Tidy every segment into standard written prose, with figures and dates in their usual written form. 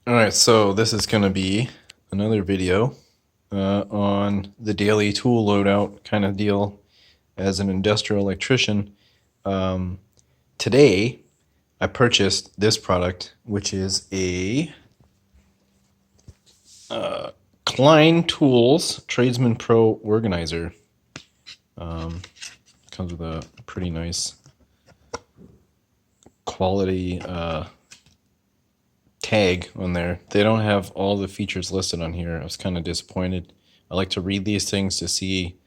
All right, so this is going to be another video on the daily tool loadout kind of deal as an industrial electrician. Um, Today, I purchased this product, which is a Klein Tools Tradesman Pro Organizer. Comes with a pretty nice quality tag on there. They don't have all the features listed on here. I was kind of disappointed. I like to read these things to see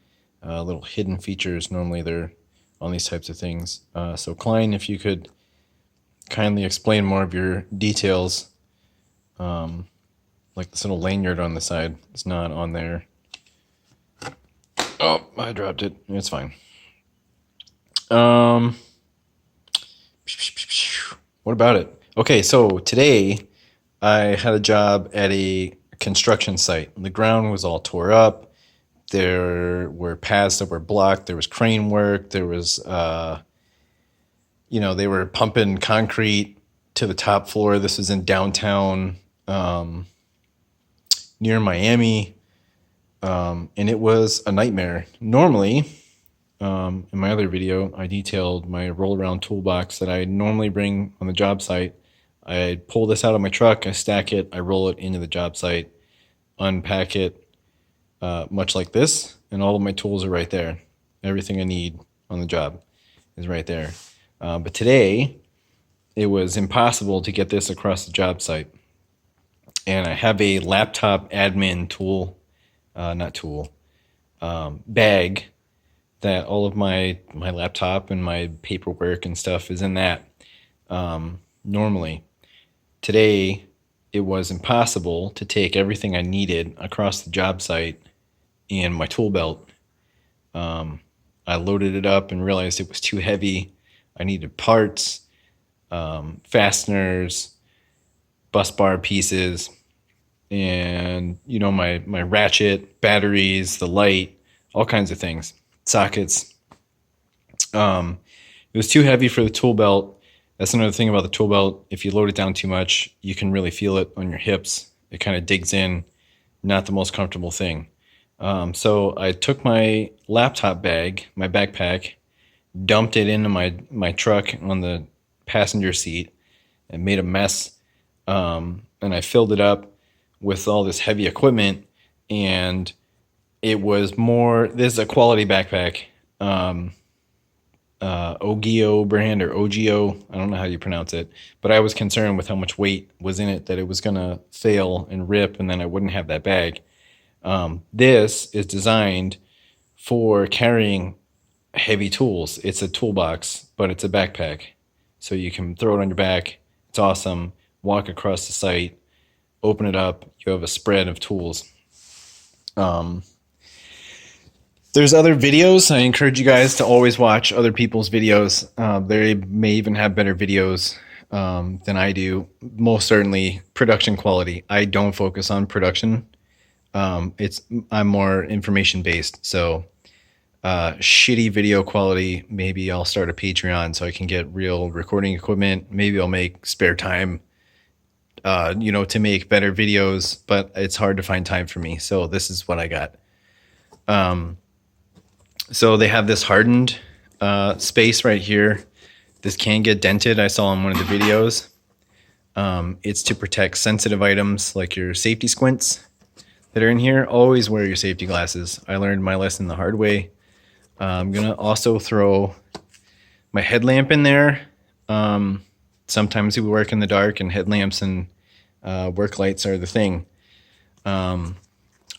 little hidden features. Normally they're on these types of things. So Klein, if you could kindly explain more of your details, like this little lanyard on the side is not on there. Oh, I dropped it. It's fine. What about it? Okay, so today I had a job at a construction site. The ground was all tore up. There were paths that were blocked. There was crane work. There was, they were pumping concrete to the top floor. This was in downtown near Miami, and it was a nightmare. Normally, in my other video, I detailed my roll-around toolbox that I normally bring on the job site. I pull this out of my truck, I stack it, I roll it into the job site, unpack it, much like this, and all of my tools are right there. Everything I need on the job is right there. But today, it was impossible to get this across the job site. And I have a laptop admin tool, bag that all of my laptop and my paperwork and stuff is in that normally. Today, it was impossible to take everything I needed across the job site in my tool belt. I loaded it up and realized it was too heavy. I needed parts, fasteners, bus bar pieces, and my ratchet, batteries, the light, all kinds of things, sockets. It was too heavy for the tool belt. That's another thing about the tool belt. If you load it down too much, you can really feel it on your hips. It kind of digs in. Not the most comfortable thing. So I took my laptop bag, my backpack, dumped it into my truck on the passenger seat, and made a mess. And I filled it up with all this heavy equipment, and it was more. This is a quality backpack. Ogio brand or OGO. I don't know how you pronounce it, but I was concerned with how much weight was in it that it was going to fail and rip, and then I wouldn't have that bag. This is designed for carrying heavy tools. It's a toolbox, but it's a backpack. So you can throw it on your back. It's awesome. Walk across the site, open it up. You have a spread of tools. There's other videos. I encourage you guys to always watch other people's videos. They may even have better videos than I do. Most certainly production quality. I don't focus on production. I'm more information based. So shitty video quality. Maybe I'll start a Patreon so I can get real recording equipment. Maybe I'll make spare time, to make better videos. But it's hard to find time for me. So this is what I got. So they have this hardened space right here. This can get dented. I saw in one of the videos. It's to protect sensitive items like your safety squints that are in here. Always wear your safety glasses. I learned my lesson the hard way. I'm going to also throw my headlamp in there. Sometimes we work in the dark, and headlamps and work lights are the thing. Some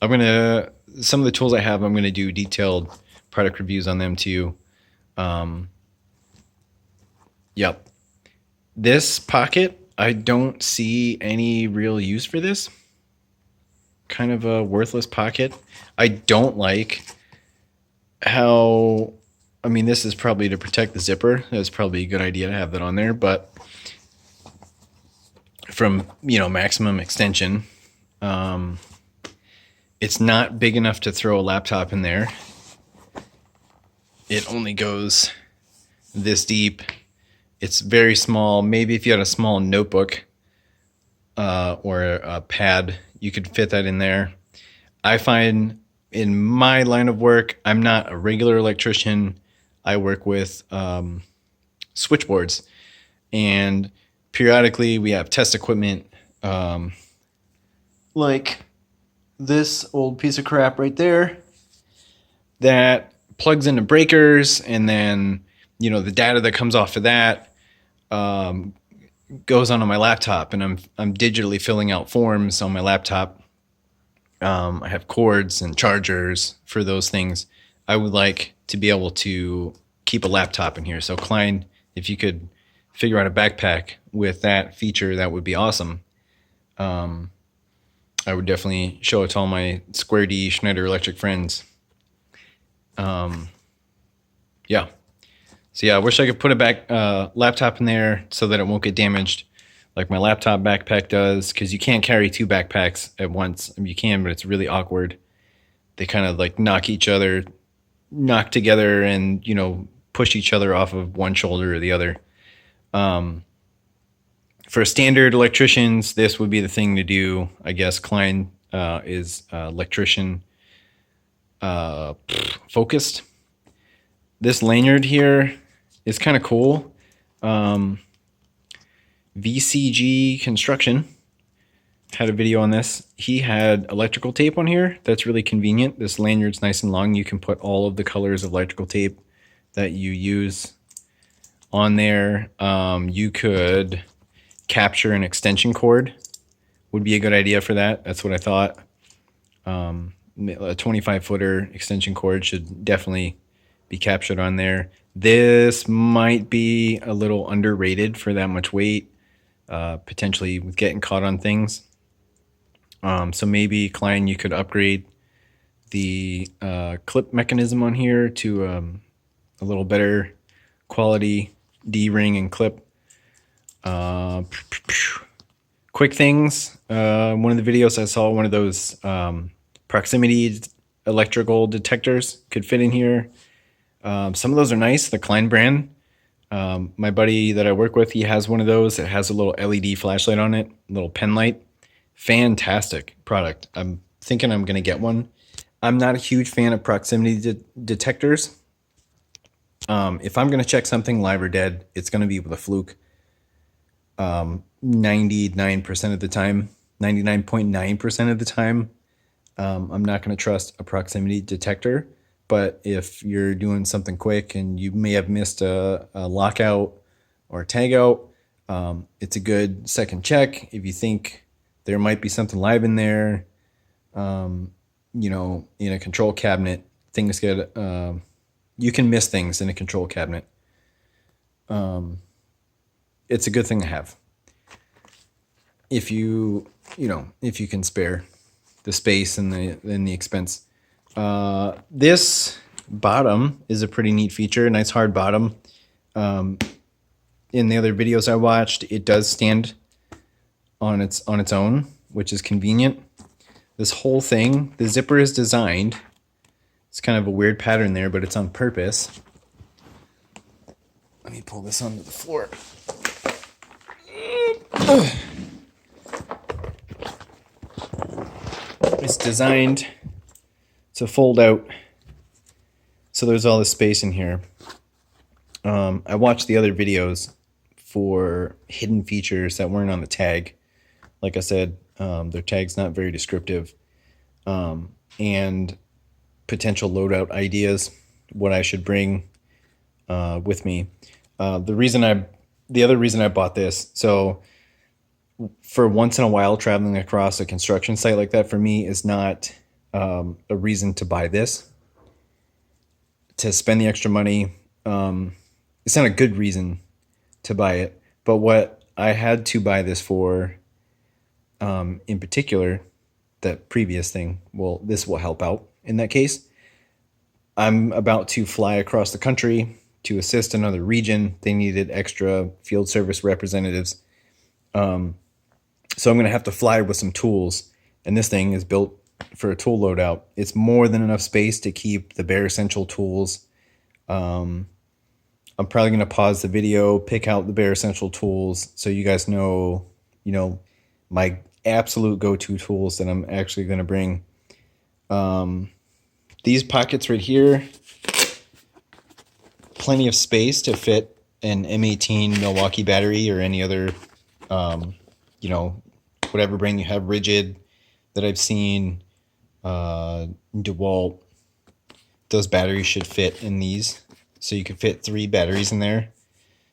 of the tools I have, I'm going to do detailed product reviews on them too. Yep. This pocket, I don't see any real use for this. Kind of a worthless pocket. I don't like how, this is probably to protect the zipper. That's probably a good idea to have that on there, but from, maximum extension, it's not big enough to throw a laptop in there. It only goes this deep. It's very small. Maybe if you had a small notebook, or a pad. You could fit that in there. I find in my line of work, I'm not a regular electrician. I work with switchboards, and periodically we have test equipment like this old piece of crap right there that plugs into breakers, and then the data that comes off of that goes onto my laptop, and I'm digitally filling out forms on my laptop. I have cords and chargers for those things. I would like to be able to keep a laptop in here. So Klein, if you could figure out a backpack with that feature, that would be awesome. I would definitely show it to all my Square D Schneider Electric friends. Yeah. So yeah, I wish I could put a laptop in there so that it won't get damaged like my laptop backpack does, because you can't carry two backpacks at once. I mean, you can, but it's really awkward. They kind of like knock together and, push each other off of one shoulder or the other. For standard electricians, this would be the thing to do. I guess Klein is electrician focused. This lanyard here is kind of cool. VCG Construction had a video on this. He had electrical tape on here. That's really convenient. This lanyard's nice and long. You can put all of the colors of electrical tape that you use on there. You could capture an extension cord. Would be a good idea for that. That's what I thought. A 25 footer extension cord should definitely be captured on there. This might be a little underrated for that much weight, potentially with getting caught on things. So maybe Klein, you could upgrade the clip mechanism on here to a little better quality D-ring and clip. Quick things. One of the videos I saw, one of those proximity electrical detectors could fit in here. Some of those are nice, the Klein brand. My buddy that I work with, he has one of those. It has a little LED flashlight on it, a little pen light. Fantastic product. I'm thinking I'm going to get one. I'm not a huge fan of proximity detectors. If I'm going to check something live or dead, it's going to be with a fluke. 99% of the time, 99.9% of the time, I'm not going to trust a proximity detector. But if you're doing something quick and you may have missed a lockout or a tagout, it's a good second check. If you think there might be something live in there, in a control cabinet, things get, you can miss things in a control cabinet. It's a good thing to have. If you can spare the space and the expense. This bottom is a pretty neat feature, nice hard bottom. In the other videos I watched, it does stand on its own, which is convenient. This whole thing, the zipper is designed. It's kind of a weird pattern there, but it's on purpose. Let me pull this onto the floor. It's designed to fold out, so there's all this space in here. I watched the other videos for hidden features that weren't on the tag. Like I said, their tag's not very descriptive, and potential loadout ideas, what I should bring with me. The other reason I bought this, so for once in a while traveling across a construction site like that, for me is not a reason to buy this, to spend the extra money. It's not a good reason to buy it, but what I had to buy this for, in particular, that previous thing, well, this will help out in that case. I'm about to fly across the country to assist another region. They needed extra field service representatives. So I'm going to have to fly with some tools, and this thing is built for a tool loadout. It's more than enough space to keep the bare essential tools. I'm probably going to pause the video, pick out the bare essential tools so you guys know, my absolute go-to tools that I'm actually going to bring. These pockets right here, plenty of space to fit an M18 Milwaukee battery or any other, you know, whatever brand you have, Rigid that I've seen, DeWalt. Those batteries should fit in these. So you could fit 3 batteries in there.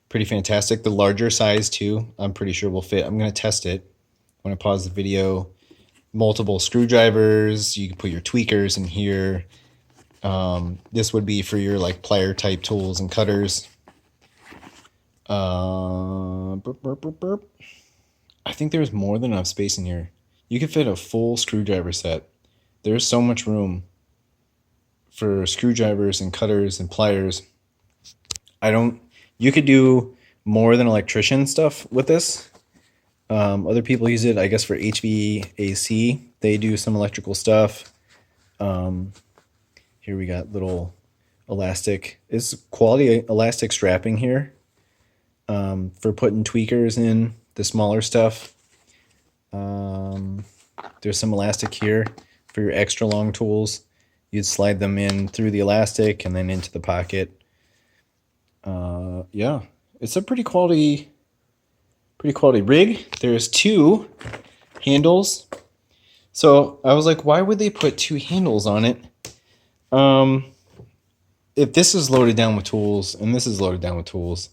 Pretty fantastic. The larger size too, I'm pretty sure will fit. I'm going to test it when I pause the video. Multiple screwdrivers. You can put your tweakers in here. This would be for your like plier type tools and cutters. Burp, burp, burp, burp. I think there's more than enough space in here. You could fit a full screwdriver set. There's so much room for screwdrivers and cutters and pliers. You could do more than electrician stuff with this. Other people use it, I guess, for HVAC. They do some electrical stuff. Here we got little elastic. It's quality elastic strapping here for putting tweakers in the smaller stuff. There's some elastic here for your extra long tools. You'd slide them in through the elastic and then into the pocket. Yeah, it's a pretty quality rig. There's 2 handles. So I was like, why would they put 2 handles on it? If this is loaded down with tools and this is loaded down with tools,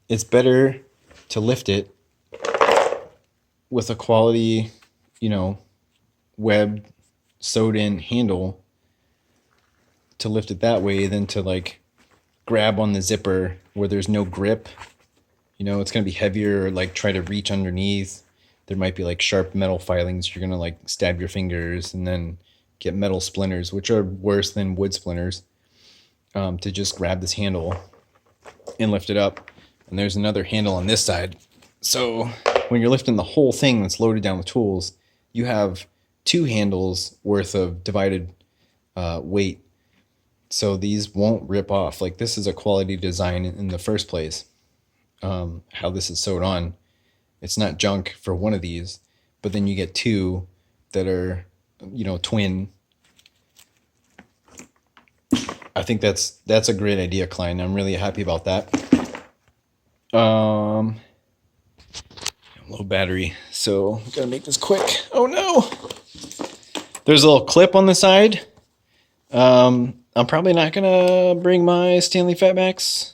it's better to lift it with a quality, web sewed in handle, to lift it that way than to like grab on the zipper where there's no grip. It's going to be heavier, or like try to reach underneath. There might be like sharp metal filings. You're going to like stab your fingers and then get metal splinters, which are worse than wood splinters, to just grab this handle and lift it up. And there's another handle on this side. So when you're lifting the whole thing that's loaded down with tools, you have 2 handles worth of divided weight. So these won't rip off. Like, this is a quality design in the first place. How this is sewed on. It's not junk for one of these, but then you get 2 that are, twin. I think that's a great idea, Klein. I'm really happy about that. Low battery, so gotta make this quick. Oh no! There's a little clip on the side. I'm probably not gonna bring my Stanley Fatmax.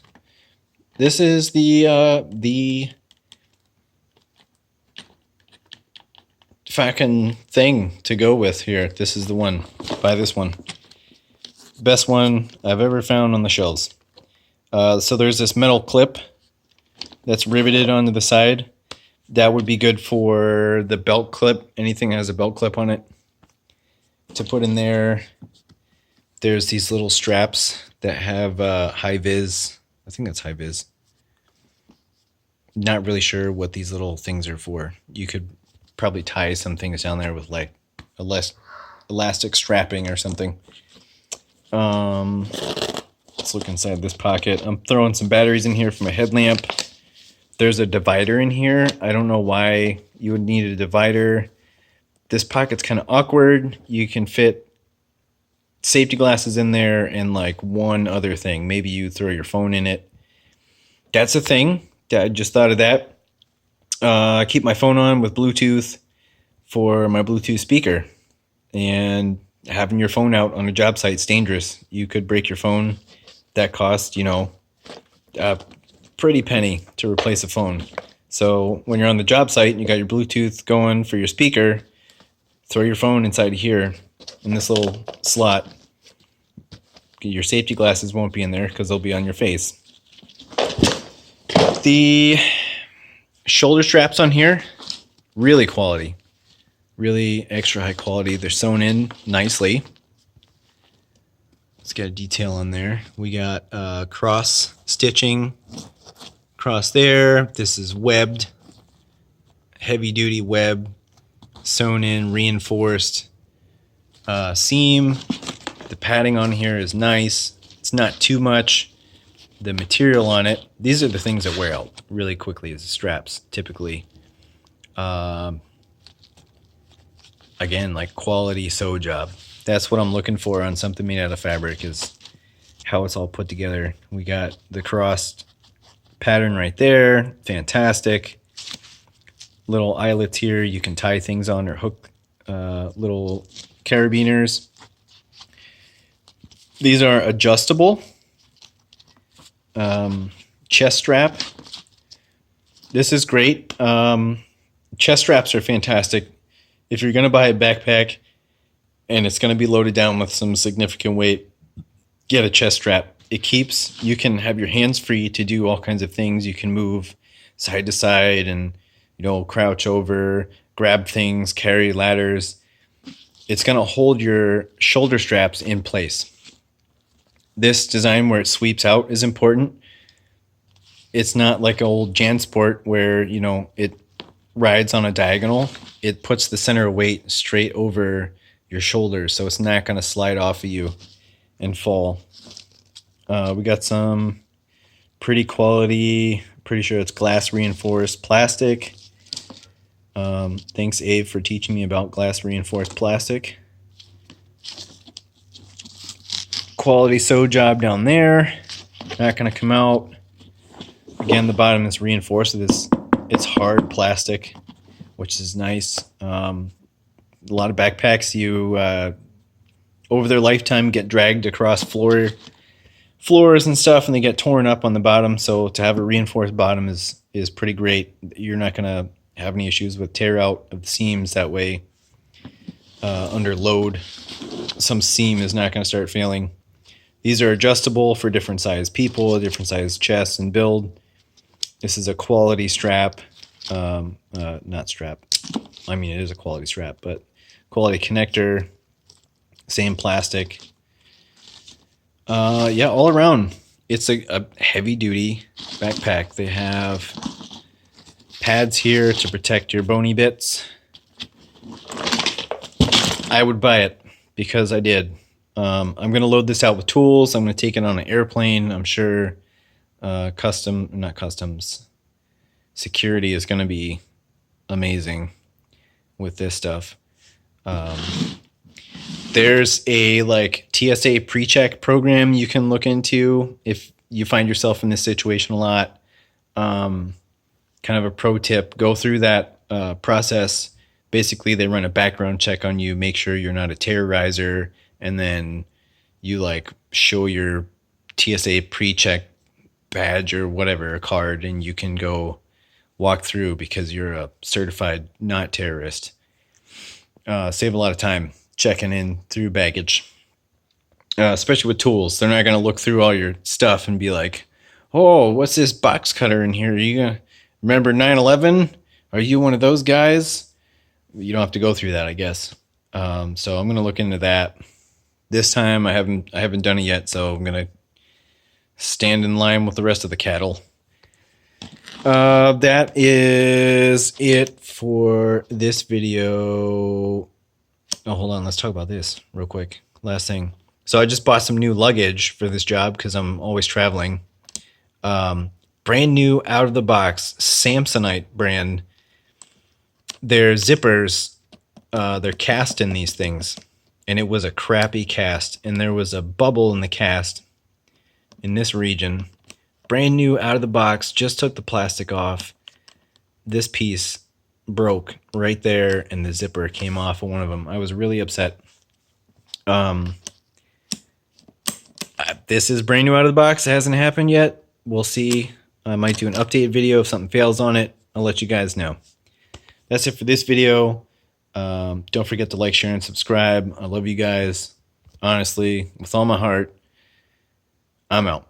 This is the fucking thing to go with here. This is the one. Buy this one. Best one I've ever found on the shelves. So there's this metal clip that's riveted onto the side. That would be good for the belt clip. Anything that has a belt clip on it to put in there. There's these little straps that have high vis. I think that's high vis. Not really sure what these little things are for. You could probably tie some things down there with like a less elastic strapping or something. Let's look inside this pocket. I'm throwing some batteries in here for my headlamp. There's a divider in here. I don't know why you would need a divider. This pocket's kind of awkward. You can fit safety glasses in there and like one other thing. Maybe you throw your phone in it. That's a thing. I just thought of that. I keep my phone on with Bluetooth for my Bluetooth speaker. And having your phone out on a job site is dangerous. You could break your phone. That costs, a pretty penny to replace a phone. So when you're on the job site and you got your Bluetooth going for your speaker, throw your phone inside of here in this little slot. Your safety glasses won't be in there because they'll be on your face. The shoulder straps on here, really quality. Really extra high quality. They're sewn in nicely. Let's get a detail on there. We got cross stitching across there. This is webbed, heavy duty web, sewn in, reinforced seam. The padding on here is nice. It's not too much. The material on it, these are the things that wear out really quickly, is the straps typically. again, like quality sew job. That's what I'm looking for on something made out of fabric, is how it's all put together. We got the crossed pattern right there. Fantastic. Little eyelets here you can tie things on, or hook little carabiners. These are adjustable. Chest strap. This is great. Chest straps are fantastic. If you're going to buy a backpack and it's going to be loaded down with some significant weight, get a chest strap. It keeps, you can have your hands free to do all kinds of things. You can move side to side and, you know, crouch over, grab things, carry ladders. It's going to hold your shoulder straps in place. This design where it sweeps out is important. It's not like old JanSport where, you know, it rides on a diagonal. It puts the center of weight straight over your shoulders, so it's not going to slide off of you and fall. We got some pretty quality, pretty sure it's glass reinforced plastic. Thanks, Abe, for teaching me about glass reinforced plastic. Quality sew job down there. Not going to come out. Again, the bottom is reinforced with this. It's hard plastic, which is nice. A lot of backpacks, you over their lifetime get dragged across floors and stuff, and they get torn up on the bottom. So to have a reinforced bottom is pretty great. You're not going to have any issues with tear out of the seams that way. Under load, some seam is not going to start failing. These are adjustable for different size people, different size chests and build. This is a quality strap. Not strap. I mean, it is a quality strap, but quality connector. Same plastic. Yeah, all around, it's a heavy-duty backpack. They have pads here to protect your bony bits. I would buy it because I did. I'm going to load this out with tools. I'm going to take it on an airplane. I'm sure customs security is going to be amazing with this stuff. There's a like TSA pre-check program you can look into if you find yourself in this situation a lot. Kind of a pro tip, go through that process. Basically, they run a background check on you, make sure you're not a terrorizer, and then you like show your TSA pre-check badge or whatever, card, and you can go walk through because you're a certified not terrorist. Save a lot of time checking in through baggage, especially with tools. They're not going to look through all your stuff and be like, oh, what's this box cutter in here? Are you going to remember 9/11? Are you one of those guys? You don't have to go through that, I guess. So I'm going to look into that. This time I haven't done it yet, so I'm going to stand in line with the rest of the cattle. That is it for this video. Oh, hold on. Let's talk about this real quick. Last thing. So I just bought some new luggage for this job because I'm always traveling. Brand new, out of the box, Samsonite brand. Their zippers, they're cast in these things. And it was a crappy cast. And there was a bubble in the cast in this region. Brand new, out of the box, just took the plastic off. This piece broke right there, and the zipper came off of one of them. I was really upset. This is brand new out of the box. It hasn't happened yet. We'll see. I might do an update video if something fails on it. I'll let you guys know. That's it for this video. Don't forget to like, share, and subscribe. I love you guys. Honestly, with all my heart. I'm out.